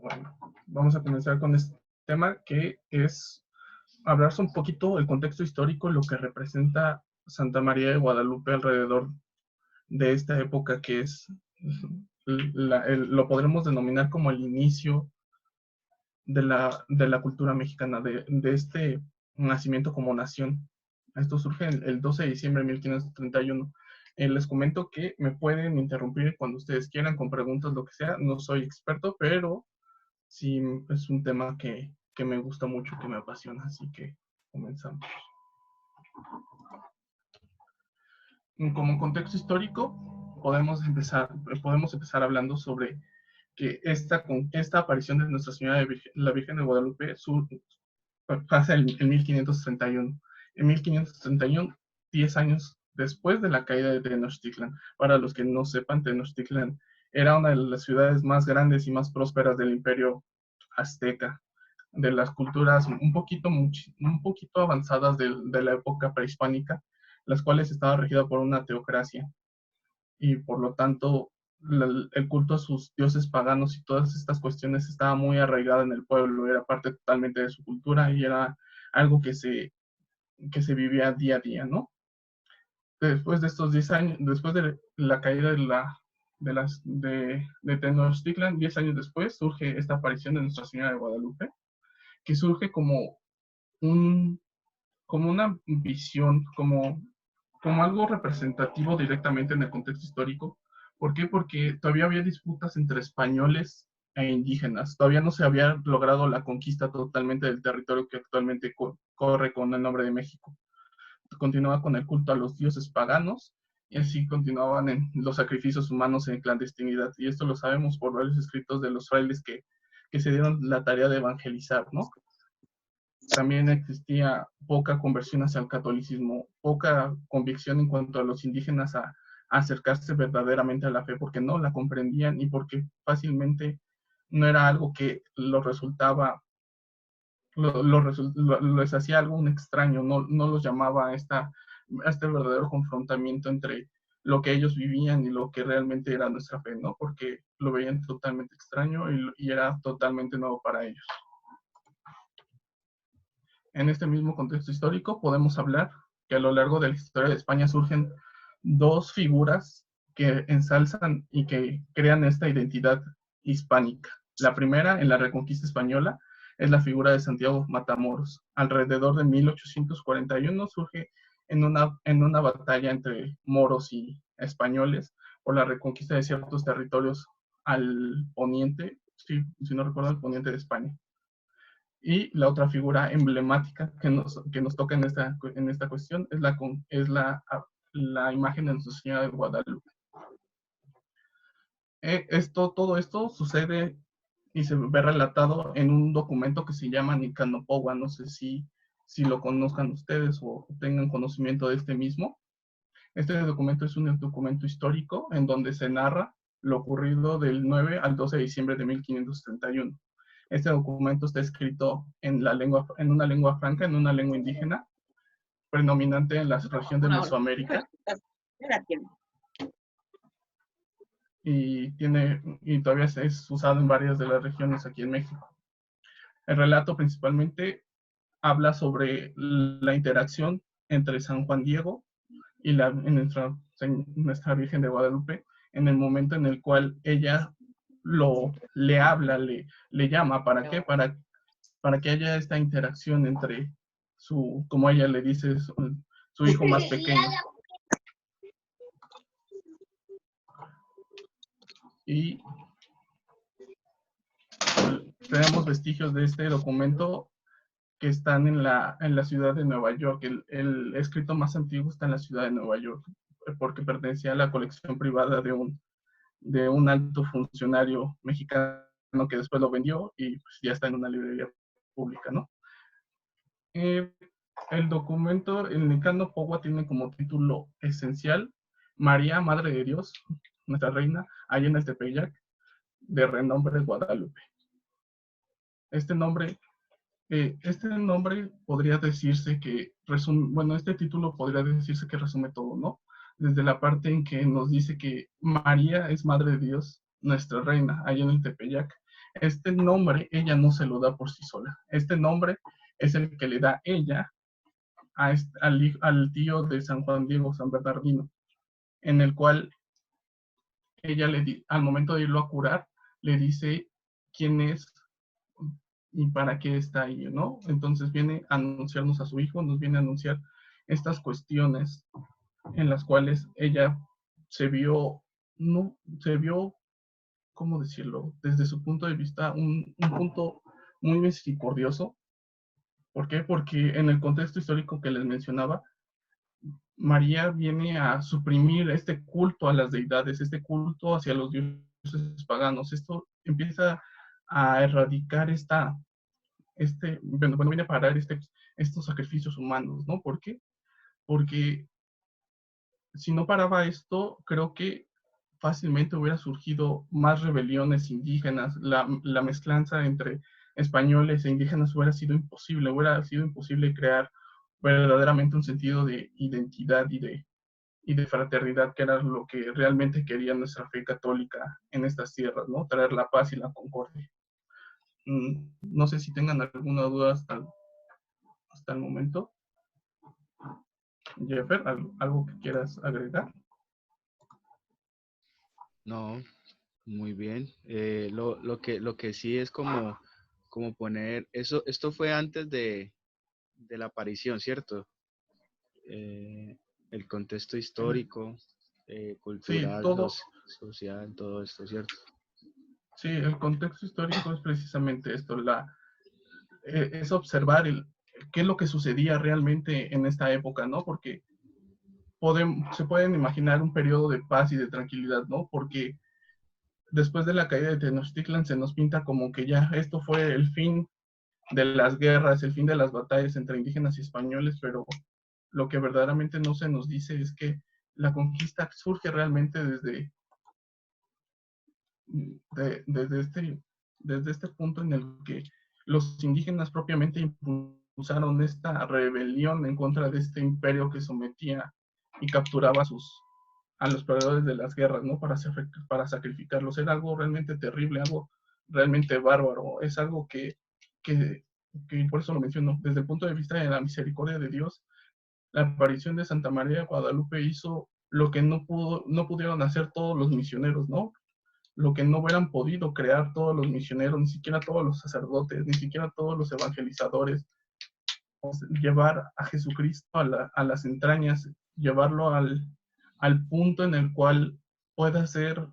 Bueno, vamos a comenzar con este tema que es hablar un poquito del contexto histórico, lo que representa Santa María de Guadalupe alrededor de esta época que es, lo podremos denominar como el inicio de la cultura mexicana, de este nacimiento como nación. Esto surge el 12 de diciembre de 1531. Les comento que me pueden interrumpir cuando ustedes quieran con preguntas, lo que sea. No soy experto, pero sí es un tema que me gusta mucho, que me apasiona, así que comenzamos. Como contexto histórico, podemos empezar hablando sobre que esta aparición de Nuestra Señora de la Virgen de Guadalupe pasa en 1531. En 1531, 10 años después de la caída de Tenochtitlan. Para los que no sepan, Tenochtitlan era una de las ciudades más grandes y más prósperas del imperio azteca, de las culturas un poquito avanzadas de la época prehispánica, las cuales estaba regida por una teocracia y por lo tanto el culto a sus dioses paganos y todas estas cuestiones estaba muy arraigada en el pueblo, era parte totalmente de su cultura y era algo que se vivía día a día, ¿no? Después de estos 10 años, después de la caída de Tenochtitlan, 10 años después surge esta aparición de Nuestra Señora de Guadalupe, que surge como una visión, como algo representativo directamente en el contexto histórico. ¿Por qué? Porque todavía había disputas entre españoles e indígenas. Todavía no se había logrado la conquista totalmente del territorio que actualmente corre con el nombre de México. Continuaba con el culto a los dioses paganos y así continuaban en los sacrificios humanos en clandestinidad. Y esto lo sabemos por varios escritos de los frailes que se dieron la tarea de evangelizar, ¿no? También existía poca conversión hacia el catolicismo, poca convicción en cuanto a los indígenas a acercarse verdaderamente a la fe, porque no la comprendían y porque fácilmente no era algo que les hacía algo un extraño, no los llamaba a este verdadero confrontamiento entre lo que ellos vivían y lo que realmente era nuestra fe, ¿no? Porque lo veían totalmente extraño y era totalmente nuevo para ellos. En este mismo contexto histórico podemos hablar que a lo largo de la historia de España surgen dos figuras que ensalzan y que crean esta identidad hispánica. La primera, en la Reconquista Española, es la figura de Santiago Matamoros. Alrededor de 1841 surge en una batalla entre moros y españoles por la reconquista de ciertos territorios al poniente, si no recuerdo, al poniente de España. Y la otra figura emblemática que nos toca en esta cuestión es la imagen de Nuestra Señora de Guadalupe. Todo esto sucede y se ve relatado en un documento que se llama Nicanopogua. No sé si lo conozcan ustedes o tengan conocimiento de este mismo. Este documento es un documento histórico en donde se narra lo ocurrido del 9 al 12 de diciembre de 1531. Este documento está escrito en una lengua franca, en una lengua indígena, predominante en la región de Mesoamérica. Y todavía es usado en varias de las regiones aquí en México. El relato principalmente habla sobre la interacción entre San Juan Diego y nuestra Virgen de Guadalupe en el momento en el cual ella le habla, le llama. ¿Para qué? Para que haya esta interacción entre como ella le dice, su hijo más pequeño. Y tenemos vestigios de este documento que están en la ciudad de Nueva York. El escrito más antiguo está en la ciudad de Nueva York, porque pertenecía a la colección privada de un alto funcionario mexicano que después lo vendió y pues ya está en una librería pública, ¿no? El documento, el Nicanopogua, tiene como título esencial María, Madre de Dios, nuestra reina, allá en el Tepeyac, de renombre Guadalupe. Este nombre podría decirse que este título podría decirse que resume todo, ¿no? Desde la parte en que nos dice que María es Madre de Dios, nuestra reina, allá en el Tepeyac. Este nombre ella no se lo da por sí sola. Este nombre es el que le da ella al tío de San Juan Diego, San Bernardino, en el cual ella al momento de irlo a curar, le dice quién es y para qué está ahí, ¿no? Entonces viene a anunciarnos a su hijo, nos viene a anunciar estas cuestiones en las cuales ella se vio, no, se vio, ¿cómo decirlo? Desde su punto de vista, un punto muy misericordioso. ¿Por qué? Porque en el contexto histórico que les mencionaba, María viene a suprimir este culto a las deidades, este culto hacia los dioses paganos. Esto empieza a erradicar bueno, viene a parar estos sacrificios humanos, ¿no? ¿Por qué? Porque si no paraba esto, creo que fácilmente hubiera surgido más rebeliones indígenas, la mezclanza entre españoles e indígenas hubiera sido imposible crear verdaderamente un sentido de identidad y de fraternidad, que era lo que realmente quería nuestra fe católica en estas tierras, ¿no? Traer la paz y la concordia. No sé si tengan alguna duda hasta el momento. Jeffer, ¿algo que quieras agregar? No, muy bien. Lo que sí es como poner, esto fue antes de la aparición, ¿cierto? Eh, el contexto histórico, Sí, cultural, todo, social, todo esto, ¿cierto? sí, el contexto histórico es precisamente esto, es observar qué es lo que sucedía realmente en esta época, ¿no? Porque se pueden imaginar un periodo de paz y de tranquilidad, ¿no? Porque después de la caída de Tenochtitlan se nos pinta como que ya esto fue el fin de las guerras, el fin de las batallas entre indígenas y españoles, pero lo que verdaderamente no se nos dice es que la conquista surge realmente desde este punto en el que los indígenas propiamente impulsaron esta rebelión en contra de este imperio que sometía y capturaba a los perdedores de las guerras, ¿no? Para sacrificarlos. Era algo realmente terrible, algo realmente bárbaro. Es algo que, que por eso lo menciono, desde el punto de vista de la misericordia de Dios, la aparición de Santa María de Guadalupe hizo lo que no pudieron hacer todos los misioneros, ¿no? Lo que no hubieran podido crear todos los misioneros, ni siquiera todos los sacerdotes, ni siquiera todos los evangelizadores. Llevar a Jesucristo a las entrañas, llevarlo al punto en el cual pueda ser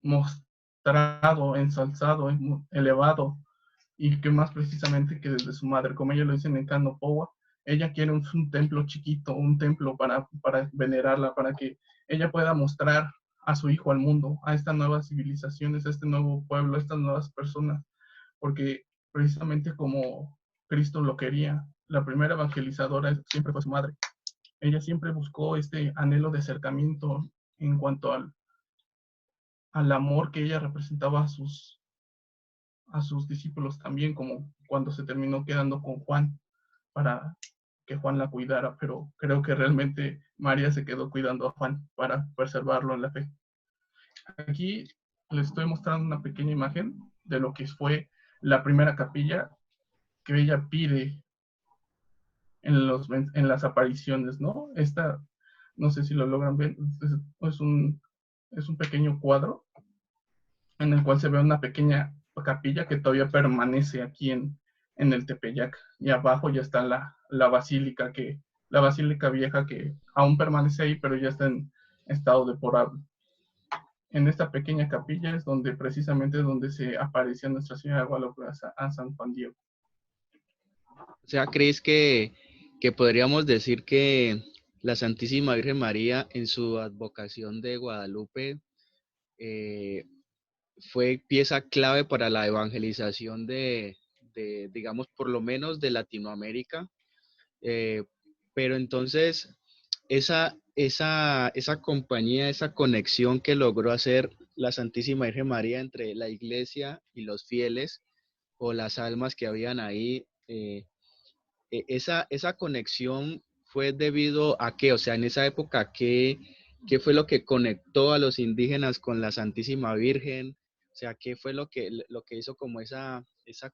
mostrado, ensalzado, elevado, y que más precisamente que desde su madre, como ella lo dice en Cano Powa, ella quiere un templo chiquito, un templo para venerarla, para que ella pueda mostrar a su hijo al mundo, a estas nuevas civilizaciones, a este nuevo pueblo, a estas nuevas personas, porque precisamente como Cristo lo quería, la primera evangelizadora siempre fue su madre. Ella siempre buscó este anhelo de acercamiento en cuanto al amor que ella representaba a sus discípulos también, como cuando se terminó quedando con Juan para que Juan la cuidara, pero creo que realmente María se quedó cuidando a Juan para preservarlo en la fe. Aquí les estoy mostrando una pequeña imagen de lo que fue la primera capilla que ella pide en las apariciones, ¿no? No sé si lo logran ver, es un pequeño cuadro en el cual se ve una pequeña capilla que todavía permanece aquí en el Tepeyac. Y abajo ya está la basílica vieja que aún permanece ahí, pero ya está en estado deplorable. En esta pequeña capilla es donde precisamente es donde se apareció Nuestra Señora de Guadalupe a San Juan Diego. O sea, ¿crees que podríamos decir que la Santísima Virgen María en su advocación de Guadalupe eh, fue pieza clave para la evangelización digamos, por lo menos de Latinoamérica? Eh, pero entonces, esa compañía, esa conexión que logró hacer la Santísima Virgen María entre la iglesia y los fieles o las almas que habían ahí, esa conexión fue debido a qué, o sea, en esa época, qué fue lo que conectó a los indígenas con la Santísima Virgen, o sea, qué fue lo que hizo como esa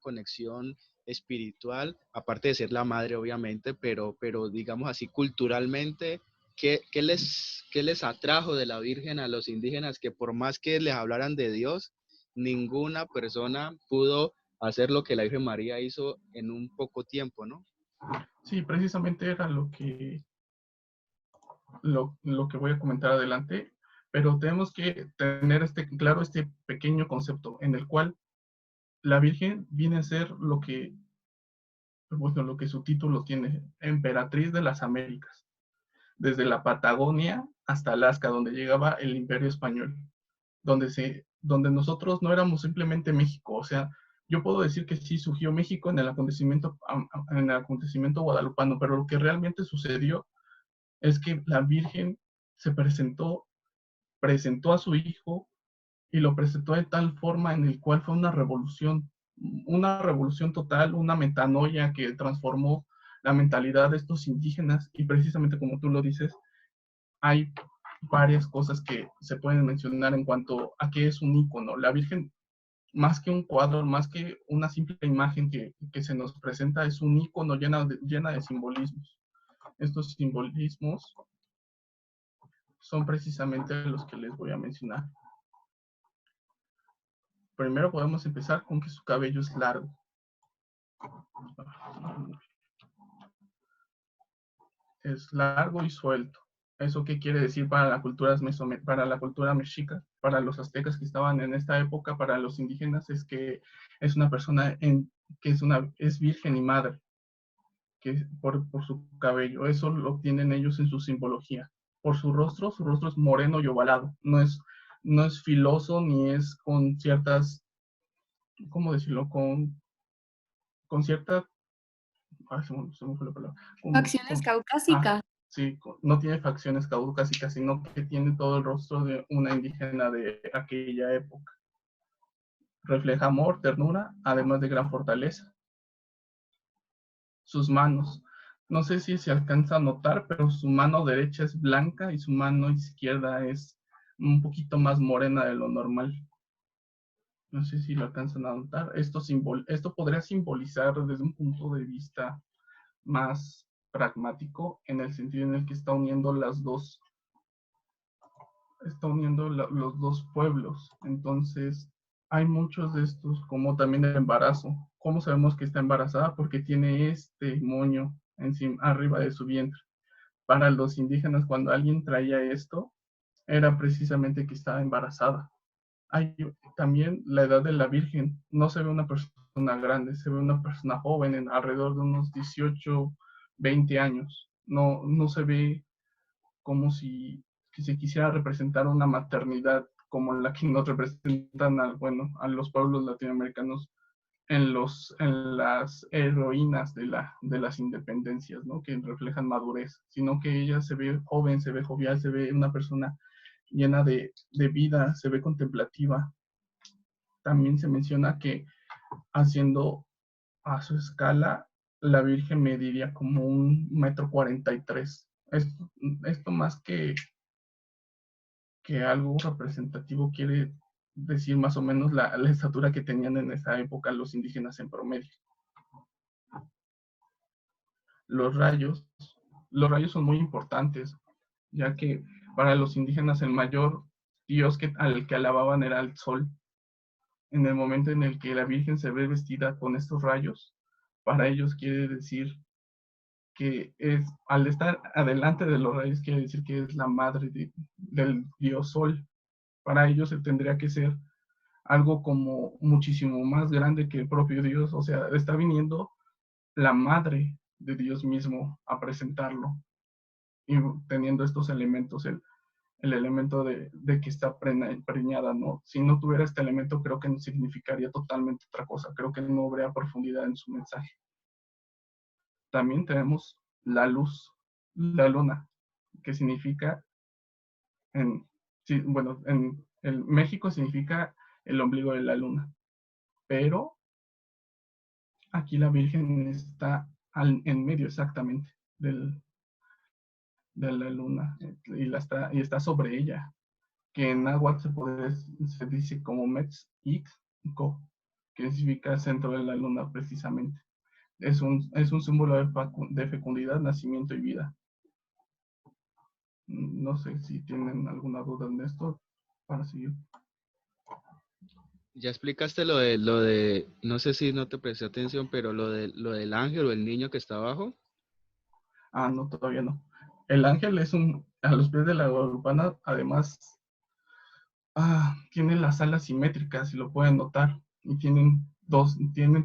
conexión espiritual, aparte de ser la madre, obviamente, pero digamos así, culturalmente, qué les atrajo de la Virgen a los indígenas que por más que les hablaran de Dios, ninguna persona pudo hacer lo que la Virgen María hizo en un poco tiempo, ¿no? Sí, precisamente era lo que voy a comentar adelante, pero tenemos que tener claro este pequeño concepto en el cual la Virgen viene a ser bueno, lo que su título tiene, emperatriz de las Américas, desde la Patagonia hasta Alaska, donde llegaba el Imperio Español, donde nosotros no éramos simplemente México, o sea, yo puedo decir que sí surgió México en el acontecimiento guadalupano, pero lo que realmente sucedió es que la Virgen se presentó a su hijo y lo presentó de tal forma en el cual fue una revolución total, una metanoia que transformó la mentalidad de estos indígenas y precisamente como tú lo dices, hay varias cosas que se pueden mencionar en cuanto a qué es un ícono. La Virgen, más que un cuadro, más que una simple imagen que se nos presenta, es un ícono llena de simbolismos. Estos simbolismos son precisamente los que les voy a mencionar. Primero podemos empezar con que su cabello es largo. Es largo y suelto. ¿Eso qué quiere decir para para la cultura mexica, para los aztecas que estaban en esta época, para los indígenas? Es que es una persona es virgen y madre, por su cabello. Eso lo tienen ellos en su simbología. Por su rostro es moreno y ovalado. No es filoso ni es con ciertas, ¿cómo decirlo? Con cierta se me fue la palabra. Facciones Ah, caucásicas. sí, no tiene facciones caucásicas, sino que tiene todo el rostro de una indígena de aquella época. Refleja amor, ternura, además de gran fortaleza. Sus manos. No sé si se alcanza a notar, pero su mano derecha es blanca y su mano izquierda es un poquito más morena de lo normal. No sé si lo alcanzan a notar. Esto podría simbolizar desde un punto de vista más pragmático en el sentido en el que está uniendo los dos pueblos. Entonces, hay muchos de estos, como también el embarazo. ¿Cómo sabemos que está embarazada? Porque tiene este moño encima, arriba de su vientre. Para los indígenas, cuando alguien traía esto, era precisamente que estaba embarazada. Hay también la edad de la Virgen. No se ve una persona grande, se ve una persona joven, en alrededor de unos 18, 20 años. No se ve como si se quisiera representar una maternidad como la que nos representan a los pueblos latinoamericanos en las heroínas de las independencias, ¿no? Que reflejan madurez, sino que ella se ve joven, se ve jovial, se ve una persona llena de vida, se ve contemplativa. También se menciona que haciendo a su escala, la Virgen mediría como 1,43 m. Esto más que algo representativo quiere decir más o menos la estatura que tenían en esa época los indígenas en promedio. Los rayos, los rayos son muy importantes, ya que para los indígenas el mayor dios al que alababan era el sol. En el momento en el que la Virgen se ve vestida con estos rayos, para ellos quiere decir al estar adelante de los rayos, quiere decir que es la madre del dios sol. Para ellos se tendría que ser algo como muchísimo más grande que el propio Dios, o sea, está viniendo la madre de Dios mismo a presentarlo y teniendo estos elementos, el elemento de que está preñada, ¿no? Si no tuviera este elemento, creo que significaría totalmente otra cosa, creo que no habría profundidad en su mensaje. También tenemos la luz, la luna, que significa, en México significa el ombligo de la luna, pero aquí la Virgen está en medio exactamente de la luna y está sobre ella, que en náhuatl se dice como Metz'ik-ko, que significa centro de la luna precisamente. Es un símbolo de fecundidad, nacimiento y vida. No sé si tienen alguna duda en esto para seguir. Ya explicaste no sé si no te presté atención, pero lo del ángel o el niño que está abajo. Ah, no, todavía no. El ángel a los pies de la Guadalupana, además, tiene las alas simétricas, si lo pueden notar, y tienen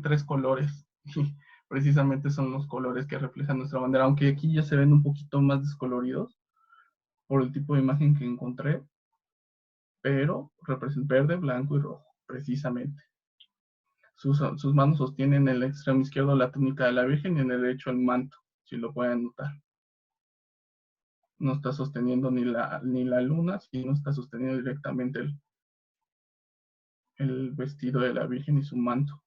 tres colores, y precisamente son los colores que reflejan nuestra bandera, aunque aquí ya se ven un poquito más descoloridos por el tipo de imagen que encontré, pero representa verde, blanco y rojo, precisamente. Sus manos sostienen en el extremo izquierdo la túnica de la Virgen y en el derecho el manto, si lo pueden notar. No está sosteniendo ni la luna, sino está sosteniendo directamente el vestido de la Virgen y su manto.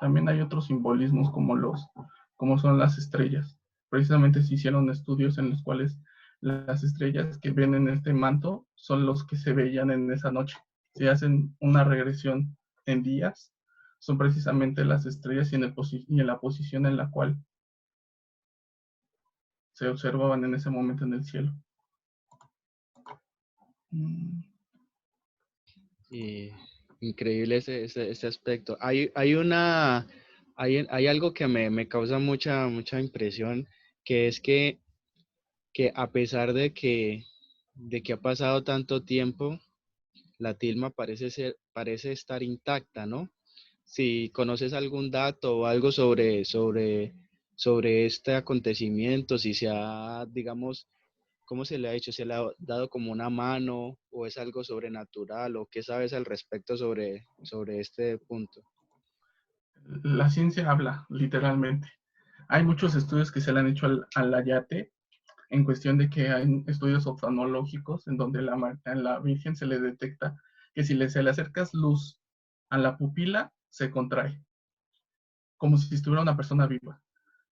También hay otros simbolismos como son las estrellas. Precisamente se hicieron estudios en los cuales las estrellas que ven en este manto son los que se veían en esa noche. Si hacen una regresión en días, son precisamente las estrellas y en la posición en la cual se observaban en ese momento en el cielo. Increíble ese aspecto. Hay algo que me causa mucha impresión, que es que a pesar de que ha pasado tanto tiempo, la tilma parece estar intacta, ¿no? Si conoces algún dato o algo sobre este acontecimiento, si se ha, digamos, ¿cómo se le ha hecho? ¿Se le ha dado como una mano o es algo sobrenatural o qué sabes al respecto sobre este punto? La ciencia habla, literalmente. Hay muchos estudios que se le han hecho al ayate en cuestión de que hay estudios oftalmológicos en donde a la Virgen se le detecta que si se le acercas luz a la pupila, se contrae, como si estuviera una persona viva.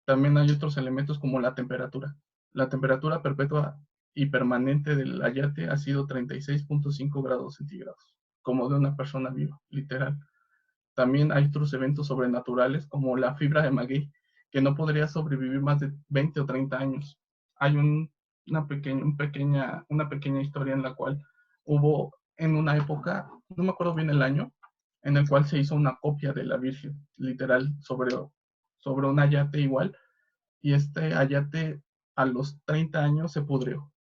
También hay otros elementos como la temperatura. La temperatura perpetua y permanente del ayate ha sido 36.5 grados centígrados, como de una persona viva, literal. También hay otros eventos sobrenaturales como la fibra de maguey, que no podría sobrevivir más de 20 o 30 años. Hay una pequeña historia en la cual hubo en una época, no me acuerdo bien el año, en el cual se hizo una copia de la Virgen, literal, sobre un ayate igual, y este ayate a los 30 años se pudrió.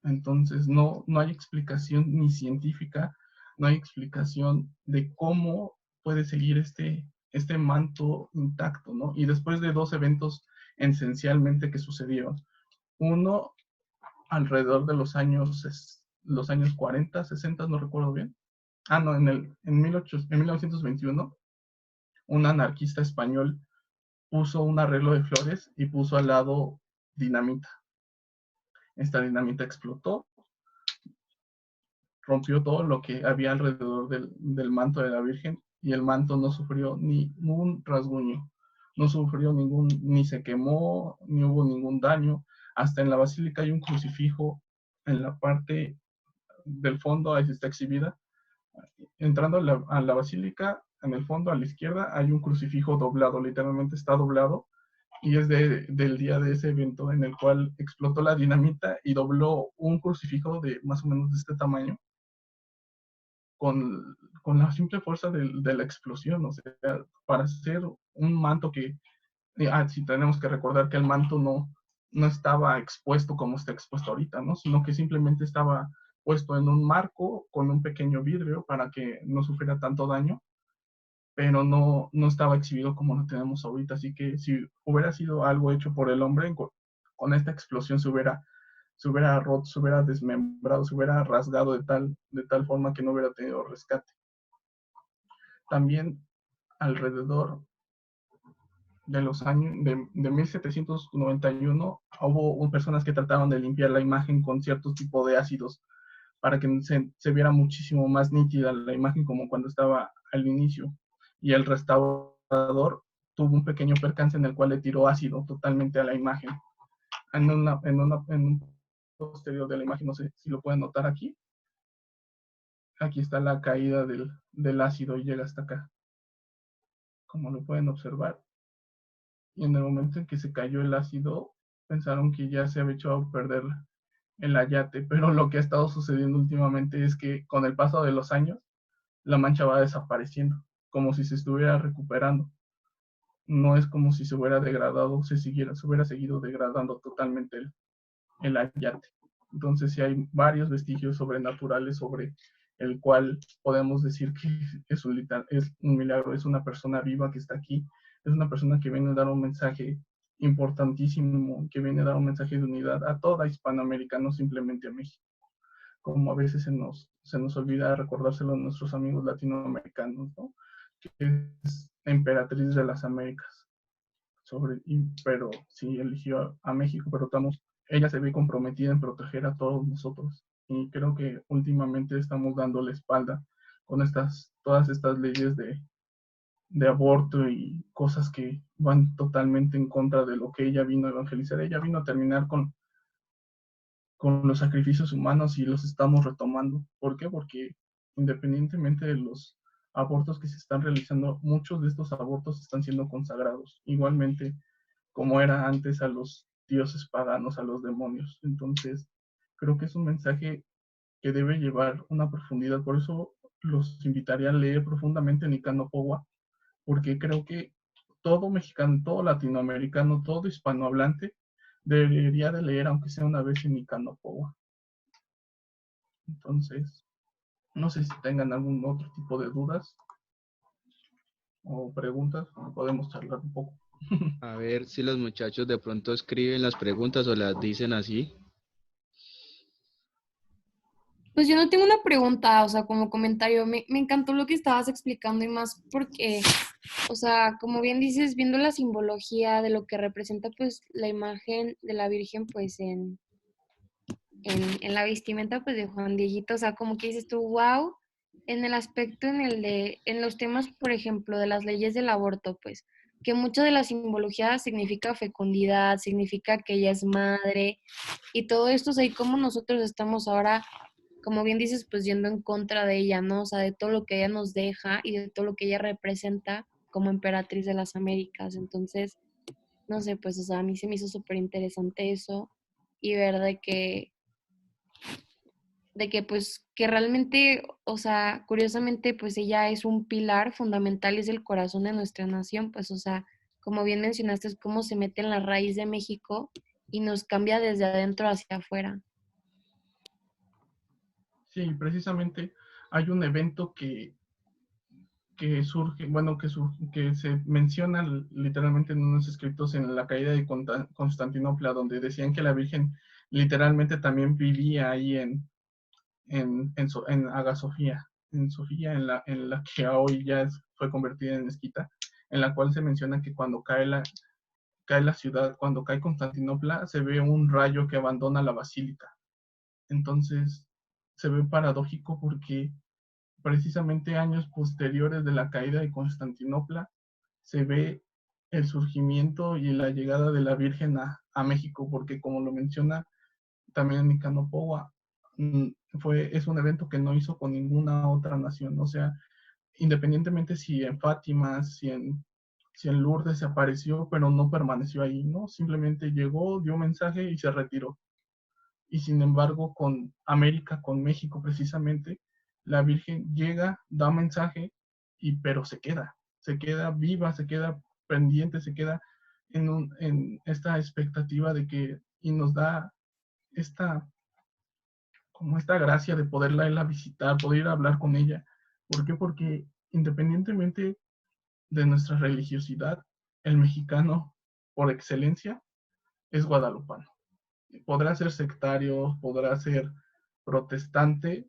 Entonces no hay explicación ni científica, no hay explicación de cómo puede seguir este manto intacto, ¿no? Y después de dos eventos esencialmente que sucedieron. Uno, alrededor de los años 40, 60, no recuerdo bien. No, en 1921, un anarquista español puso un arreglo de flores y puso al lado dinamita. Esta dinamita explotó, rompió todo lo que había alrededor del manto de la Virgen y el manto no sufrió ningún rasguño, no sufrió ni se quemó, ni hubo ningún daño. Hasta en la basílica hay un crucifijo en la parte del fondo, ahí está exhibida. Entrando a la basílica, en el fondo a la izquierda hay un crucifijo doblado, literalmente está doblado, y es del día de ese evento en el cual explotó la dinamita y dobló un crucifijo de más o menos de este tamaño con la simple fuerza de la explosión. O sea, para hacer un manto sí tenemos que recordar que el manto no estaba expuesto como está expuesto ahorita, ¿no? Sino que simplemente estaba puesto en un marco con un pequeño vidrio para que no sufriera tanto daño, pero no estaba exhibido como lo tenemos ahorita. Así que si hubiera sido algo hecho por el hombre, con esta explosión se hubiera roto, se hubiera desmembrado, se hubiera rasgado de tal forma que no hubiera tenido rescate. También alrededor de los años de 1791 hubo personas que trataban de limpiar la imagen con cierto tipo de ácidos para que se viera muchísimo más nítida la imagen como cuando estaba al inicio. Y el restaurador tuvo un pequeño percance en el cual le tiró ácido totalmente a la imagen. en un posterior de la imagen, no sé si lo pueden notar aquí. Aquí está la caída del ácido y llega hasta acá, como lo pueden observar. Y en el momento en que se cayó el ácido, pensaron que ya se había hecho a perder el ayate, pero lo que ha estado sucediendo últimamente es que con el paso de los años, la mancha va desapareciendo, como si se estuviera recuperando. No es como si se hubiera degradado, se hubiera seguido degradando totalmente el ayate. Entonces sí hay varios vestigios sobrenaturales sobre el cual podemos decir que es un milagro, es una persona viva que está aquí, es una persona que viene a dar un mensaje importantísimo, que viene a dar un mensaje de unidad a toda Hispanoamérica, no simplemente a México, como a veces se nos olvida recordárselo a nuestros amigos latinoamericanos, ¿no? Que es la emperatriz de las Américas, pero sí eligió a México, pero ella se ve comprometida en proteger a todos nosotros. Y creo que últimamente estamos dando la espalda con todas estas leyes de aborto y cosas que van totalmente en contra de lo que ella vino a evangelizar. Ella vino a terminar con los sacrificios humanos y los estamos retomando. ¿Por qué? Porque independientemente de los abortos que se están realizando, muchos de estos abortos están siendo consagrados. Igualmente, como era antes a los dioses paganos, a los demonios. Entonces, creo que es un mensaje que debe llevar una profundidad. Por eso los invitaría a leer profundamente Nicano Pogua, porque creo que todo mexicano, todo latinoamericano, todo hispanohablante debería de leer, aunque sea una vez en Nicano Pogua. Entonces, no sé si tengan algún otro tipo de dudas o preguntas, podemos charlar un poco. A ver si los muchachos de pronto escriben las preguntas o las dicen así. Pues yo no tengo una pregunta, o sea, como comentario, me encantó lo que estabas explicando y más porque, o sea, como bien dices, viendo la simbología de lo que representa pues la imagen de la Virgen pues en la vestimenta pues de Juan Dieguito, o sea, como que dices tú, wow, en el aspecto en los temas, por ejemplo, de las leyes del aborto, pues, que mucho de la simbología significa fecundidad, significa que ella es madre, y todo esto, o sea, y cómo nosotros estamos ahora, como bien dices, pues yendo en contra de ella, ¿no? O sea, de todo lo que ella nos deja y de todo lo que ella representa como emperatriz de las Américas. Entonces, no sé, pues, o sea, a mí se me hizo súper interesante eso y ver de que pues que realmente, o sea, curiosamente pues ella es un pilar fundamental y es el corazón de nuestra nación, pues o sea, como bien mencionaste, es cómo se mete en la raíz de México y nos cambia desde adentro hacia afuera. Sí, precisamente hay un evento que surge, bueno, que se menciona literalmente en unos escritos en la caída de Constantinopla, donde decían que la Virgen literalmente también vivía ahí en Hagia Sofía, en la que hoy ya fue convertida en mezquita, en la cual se menciona que cuando cae la ciudad, cuando cae Constantinopla, se ve un rayo que abandona la basílica. Entonces, se ve paradójico porque precisamente años posteriores de la caída de Constantinopla, se ve el surgimiento y la llegada de la Virgen a México, porque como lo menciona también Nicano Pogua, es un evento que no hizo con ninguna otra nación, o sea, independientemente si en Fátima, si en Lourdes se apareció, pero no permaneció ahí, ¿no? Simplemente llegó, dio mensaje y se retiró. Y sin embargo, con América, con México precisamente, la Virgen llega, da mensaje, pero se queda viva, se queda pendiente, se queda en esta expectativa de que, y nos da esta, como esta gracia de poderla ir a visitar, poder ir a hablar con ella. ¿Por qué? Porque independientemente de nuestra religiosidad, el mexicano, por excelencia, es guadalupano. Podrá ser sectario, podrá ser protestante,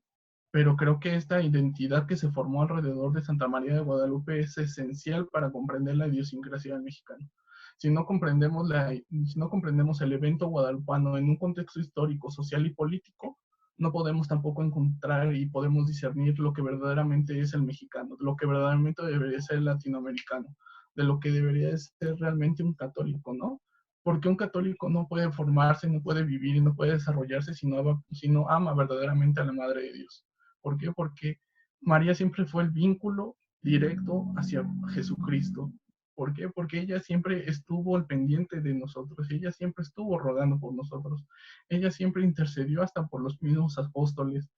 pero creo que esta identidad que se formó alrededor de Santa María de Guadalupe es esencial para comprender la idiosincrasia del mexicano. Si no comprendemos el evento guadalupano en un contexto histórico, social y político, no podemos tampoco encontrar y podemos discernir lo que verdaderamente es el mexicano, lo que verdaderamente debería ser el latinoamericano, de lo que debería ser realmente un católico, ¿no? Porque un católico no puede formarse, no puede vivir y no puede desarrollarse si no ama verdaderamente a la Madre de Dios. ¿Por qué? Porque María siempre fue el vínculo directo hacia Jesucristo. ¿Por qué? Porque ella siempre estuvo al pendiente de nosotros, ella siempre estuvo rogando por nosotros, ella siempre intercedió hasta por los mismos apóstoles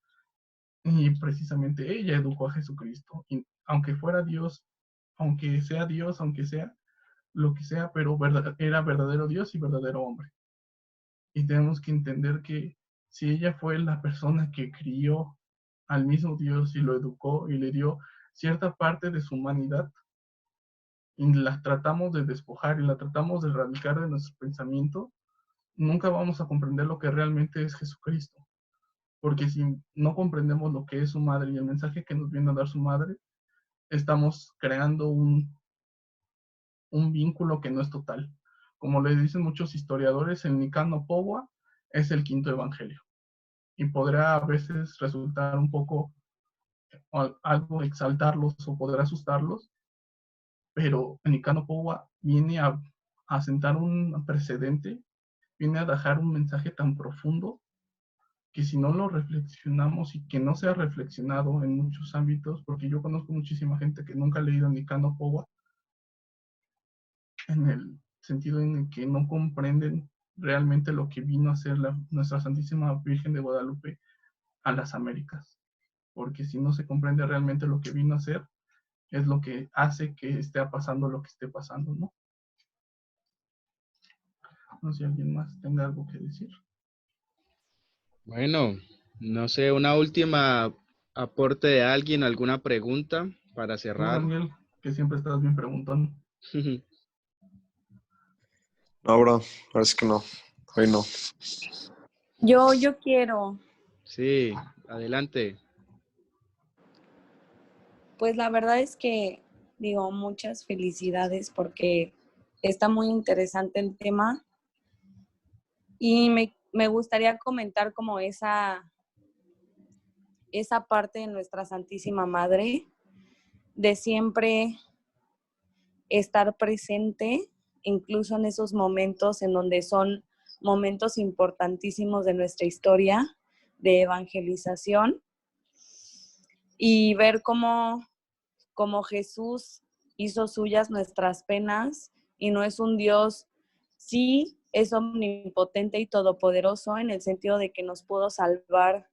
y precisamente ella educó a Jesucristo. Y aunque fuera Dios, aunque sea lo que sea, pero era verdadero Dios y verdadero hombre. Y tenemos que entender que si ella fue la persona que crió al mismo Dios y lo educó y le dio cierta parte de su humanidad, y la tratamos de despojar y la tratamos de erradicar de nuestro pensamiento, nunca vamos a comprender lo que realmente es Jesucristo. Porque si no comprendemos lo que es su madre y el mensaje que nos viene a dar su madre, estamos creando un vínculo que no es total. Como le dicen muchos historiadores, el Nicano Powa es el quinto evangelio. Y podrá a veces resultar un poco algo exaltarlos o podrá asustarlos, pero el Nicano Powa viene a sentar un precedente, viene a dejar un mensaje tan profundo que si no lo reflexionamos y que no se ha reflexionado en muchos ámbitos, porque yo conozco muchísima gente que nunca ha leído Nicano Powa, en el sentido en el que no comprenden realmente lo que vino a ser nuestra Santísima Virgen de Guadalupe a las Américas. Porque si no se comprende realmente lo que vino a ser, es lo que hace que esté pasando lo que esté pasando, ¿no? No sé si alguien más tenga algo que decir. Bueno, no sé, una última aporte de alguien, alguna pregunta para Tú, cerrar. Daniel, que siempre estás bien preguntando. No, bro, parece que no. Hoy no. Yo quiero, Sí, adelante. pues la verdad es que digo muchas felicidades porque está muy interesante el tema y me gustaría comentar como esa parte de nuestra Santísima Madre, de siempre estar presente, incluso en esos momentos en donde son momentos importantísimos de nuestra historia de evangelización y ver cómo Jesús hizo suyas nuestras penas y no es un Dios, sí, es omnipotente y todopoderoso en el sentido de que nos pudo salvar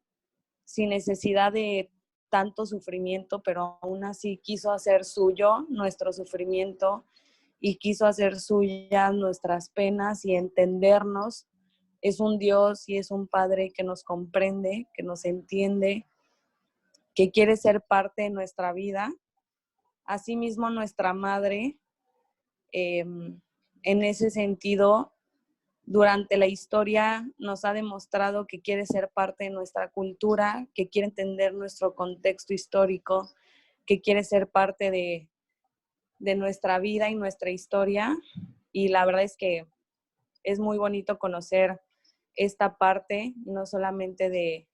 sin necesidad de tanto sufrimiento, pero aún así quiso hacer suyo nuestro sufrimiento y quiso hacer suyas nuestras penas y entendernos. Es un Dios y es un Padre que nos comprende, que nos entiende, que quiere ser parte de nuestra vida. Asimismo, nuestra madre, en ese sentido, durante la historia nos ha demostrado que quiere ser parte de nuestra cultura, que quiere entender nuestro contexto histórico, que quiere ser parte de nuestra vida y nuestra historia. Y la verdad es que es muy bonito conocer esta parte, no solamente de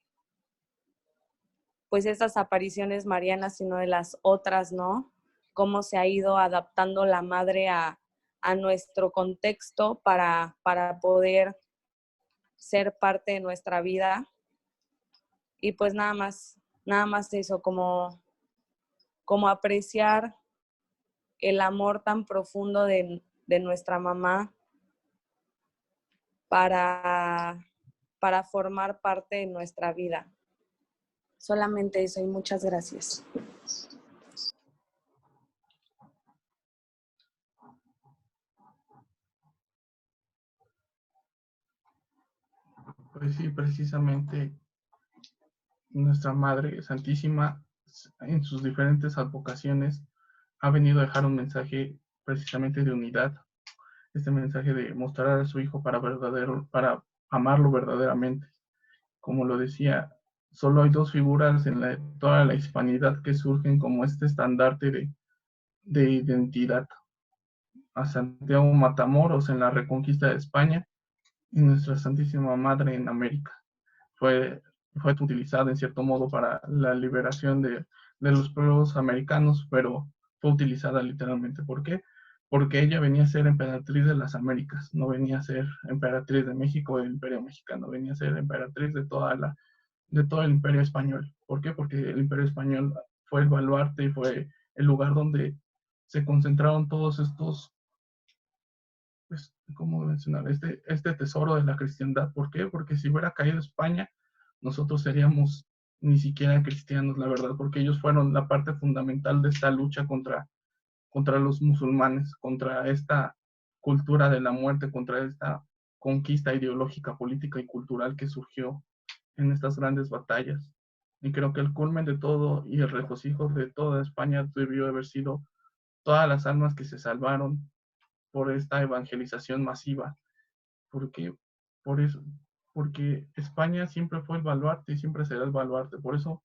pues estas apariciones marianas, sino de las otras, ¿no? Cómo se ha ido adaptando la madre a nuestro contexto para poder ser parte de nuestra vida. Y pues nada más eso, como apreciar el amor tan profundo de nuestra mamá para formar parte de nuestra vida. Solamente eso y muchas gracias. Pues sí, precisamente nuestra Madre Santísima en sus diferentes advocaciones ha venido a dejar un mensaje precisamente de unidad, este mensaje de mostrar a su Hijo para amarlo verdaderamente. Como lo decía, solo hay dos figuras en toda la hispanidad que surgen como este estandarte de identidad: a Santiago Matamoros en la reconquista de España y nuestra Santísima Madre en América. Fue utilizada en cierto modo para la liberación de los pueblos americanos, pero fue utilizada literalmente. ¿Por qué? porque ella venía a ser emperatriz de las Américas, no venía a ser emperatriz de México, del Imperio Mexicano, venía a ser emperatriz de de todo el Imperio Español. ¿Por qué? Porque el Imperio Español fue el baluarte y fue el lugar donde se concentraron todos estos, pues, ¿cómo mencionar? Este tesoro de la cristiandad. ¿Por qué? Porque si hubiera caído España, nosotros seríamos ni siquiera cristianos, la verdad, porque ellos fueron la parte fundamental de esta lucha contra los musulmanes, contra esta cultura de la muerte, contra esta conquista ideológica, política y cultural que surgió en estas grandes batallas. Y creo que el culmen de todo y el regocijo de toda España debió haber sido todas las almas que se salvaron por esta evangelización masiva. ¿Por qué? Por eso, porque España siempre fue el baluarte y siempre será el baluarte. Por eso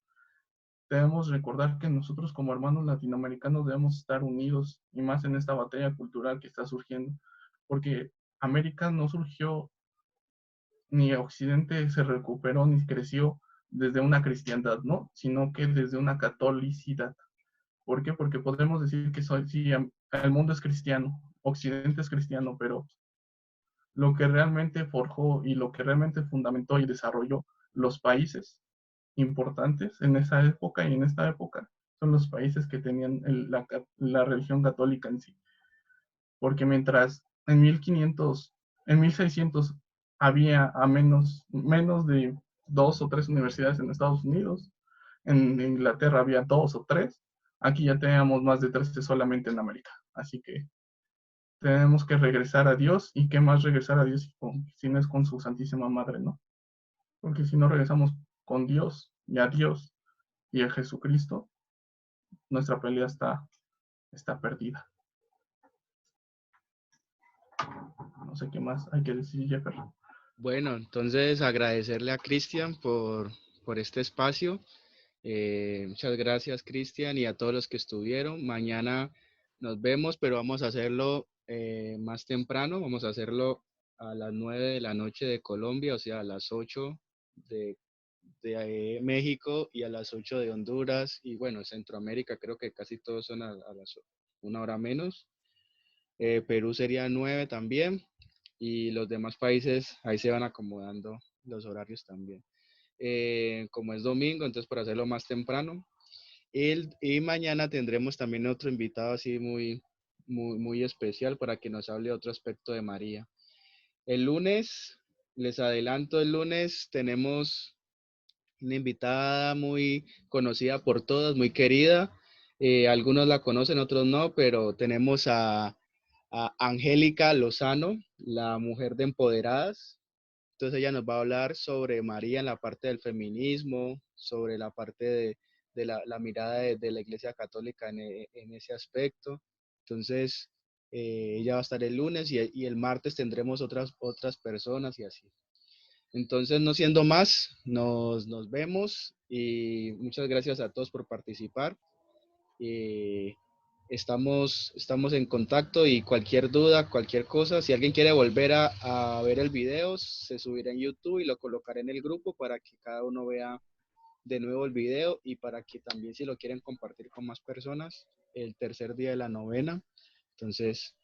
debemos recordar que nosotros como hermanos latinoamericanos debemos estar unidos y más en esta batalla cultural que está surgiendo, porque América no surgió, ni Occidente se recuperó ni creció desde una cristiandad, ¿no? Sino que desde una catolicidad. ¿Por qué? Porque podemos decir que sí, el mundo es cristiano, Occidente es cristiano, pero lo que realmente forjó y lo que realmente fundamentó y desarrolló los países importantes en esa época y en esta época son los países que tenían la religión católica en sí. Porque mientras en 1500, en 1600 había a menos de 2 o 3 universidades en Estados Unidos, en Inglaterra había 2 o 3, aquí ya teníamos más de 13 solamente en América. Así que tenemos que regresar a Dios, y qué más regresar a Dios si no es con su Santísima Madre, ¿no? Porque si no regresamos con Dios y a Dios y a Jesucristo, nuestra pelea está perdida. No sé qué más hay que decir, Jeffer. Bueno, entonces agradecerle a Cristian por este espacio. Muchas gracias, Cristian, y a todos los que estuvieron. Mañana nos vemos, pero vamos a hacerlo más temprano. Vamos a hacerlo a las 9 de la noche de Colombia, o sea, a las 8 de México y a las 8 de Honduras. Y bueno, Centroamérica creo que casi todos son a las 1 hora menos. Perú sería 9 también. Y los demás países ahí se van acomodando los horarios también. Como es domingo, entonces por hacerlo más temprano. Y mañana tendremos también otro invitado así muy especial para que nos hable de otro aspecto de María. El lunes, les adelanto, el lunes tenemos una invitada muy conocida por todos, muy querida. Algunos la conocen, otros no, pero tenemos a Angélica Lozano, la mujer de Empoderadas. Entonces ella nos va a hablar sobre María en la parte del feminismo, sobre la parte de la mirada de la Iglesia Católica en ese aspecto. Entonces ella va a estar el lunes y el martes tendremos otras personas y así. Entonces, no siendo más, nos vemos y muchas gracias a todos por participar. Estamos en contacto y cualquier duda, cualquier cosa, si alguien quiere volver a ver el video, se subirá en YouTube y lo colocaré en el grupo para que cada uno vea de nuevo el video y para que también si lo quieren compartir con más personas el tercer día de la novena. Entonces,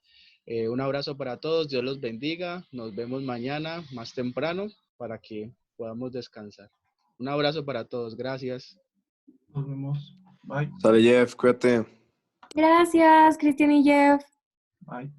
un abrazo para todos, Dios los bendiga, nos vemos mañana más temprano para que podamos descansar. Un abrazo para todos, gracias. Nos vemos. Bye. Sale, Jeff, cuídate. Gracias, Cristian y Jeff. Bye.